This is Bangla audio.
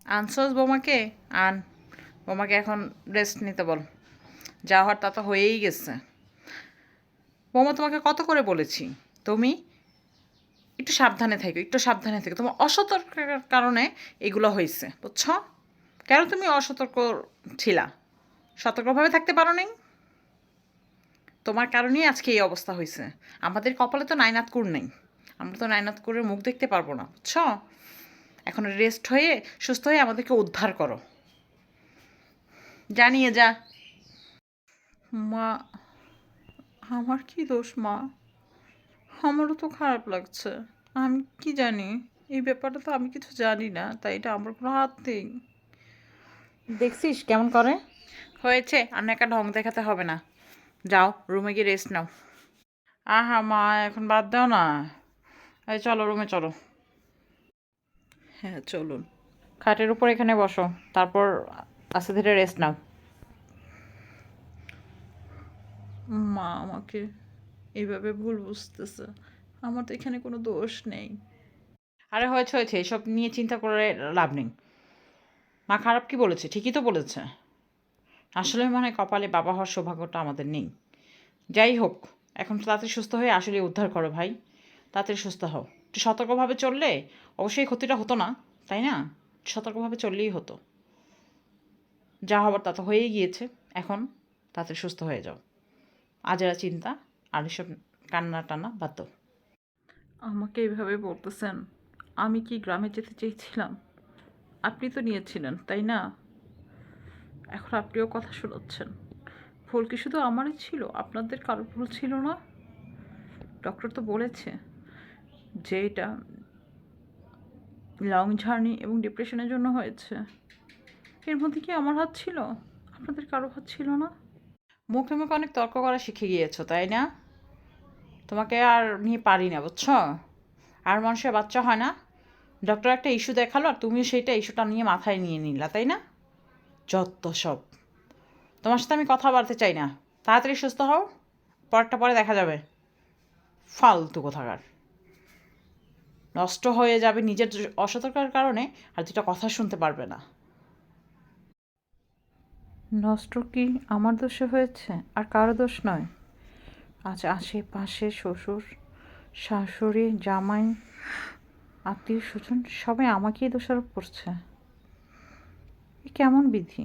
আনছোস বোমাকে? আন, বোমাকে এখন রেস্ট নিতে বল। যা হওয়ার তা তো হয়েই গেছে। বোমা, তোমাকে কত করে বলেছি তুমি একটু সাবধানে থাকো, একটু সাবধানে থেকো। তোমার অসতর্কের কারণে এগুলো হয়েছে, বুঝছো? কেন তুমি অসতর্ক ছিলা? সতর্কভাবে থাকতে পারো নাই? তোমার কারণেই আজকে এই অবস্থা হয়েছে। আমাদের কপালে তো নাইনাত কুর নেই, আমরা তো নাইনাত কুরের মুখ দেখতে পারবো না, বুঝছো? এখন রেস্ট হয়ে সুস্থ হয়ে আমাদেরকে উদ্ধার করো। জানিয়ে যা। মা, আমার কি দোষ মা? আমারও তো খারাপ লাগছে। আমি কি জানি, এই ব্যাপারটা তো আমি কিছু জানি না, তাই এটা আমার কোনো হাত নেই। দেখছিস কেমন করে? হয়েছে, আর না একটা ঢং দেখাতে হবে না। যাও রুমে গিয়ে রেস্ট নাও। আহা মা, এখন বাদ দাও না। এই চলো রুমে চলো। হ্যাঁ চলুন। খাটের উপর এখানে বসো, তারপর আস্তে ধীরে রেস্ট নাও। মা আমাকে এইভাবে ভুল বুঝতেছে। আমার তো এখানে কোনো দোষ নেই। আরে হয়েছে হয়েছে, এসব নিয়ে চিন্তা করে লাভ নেই। মা খারাপ কি বলেছে? ঠিকই তো বলেছে। আসলে মনে হয় কপালে বাবা হওয়ার সৌভাগ্যটা আমাদের নেই। যাই হোক, এখন তাড়াতাড়ি সুস্থ হয়ে আসলে উদ্ধার করো ভাই। তাড়াতাড়ি সুস্থ হও। একটু সতর্কভাবে চললে অবশ্যই ক্ষতিটা হতো না, তাই না? সতর্কভাবে চললেই হতো। যা হবার তা তো হয়েই গিয়েছে। এখন তাড়াতাড়ি সুস্থ হয়ে যাও। আজেরা চিন্তা আর এসব কান্না টান্না বাদ দাও। আমাকে এইভাবে বলতেছেন? আমি কি গ্রামে যেতে চেয়েছিলাম? আপনি তো নিয়েছিলেন, তাই না? এখন আপনিও কথা শোনাচ্ছেন। ভুল কি শুধু আমারই ছিল? আপনাদের কারো ভুল ছিল না? ডক্টর তো বলেছে যে এটা লং জার্নি এবং ডিপ্রেশনের জন্য হয়েছে। এর মধ্যে কি আমার হাত ছিল? আপনাদের কারো হাত ছিল না? মুখে মুখে অনেক তর্ক করা শিখে গিয়েছো, তাই না? তোমাকে আর নিয়ে পারি না, বুঝছো? আর মানুষের বাচ্চা হয় না। ডক্টর একটা ইস্যু দেখালো আর তুমিও সেইটা ইস্যুটা নিয়ে মাথায় নিয়ে নিলা, তাই না? যত সব। তোমার সাথে আমি কথা বলতে চাই না। তাড়াতাড়ি সুস্থ হও, পরেরটা পরে দেখা যাবে। ফালতু কোথাকার। নষ্ট হয়ে যাবে নিজের অসতর্কতার কারণে, আর দুটা কথা শুনতে পারবে না। নষ্ট কি আমার দোষে হয়েছে? আর কারো দোষ নয়। আজ আশেপাশে শ্বশুর, শাশুড়ি, জামাই, আত্মীয় স্বজন সবাই আমাকেই দোষারোপ করছে। এ কেমন বিধি?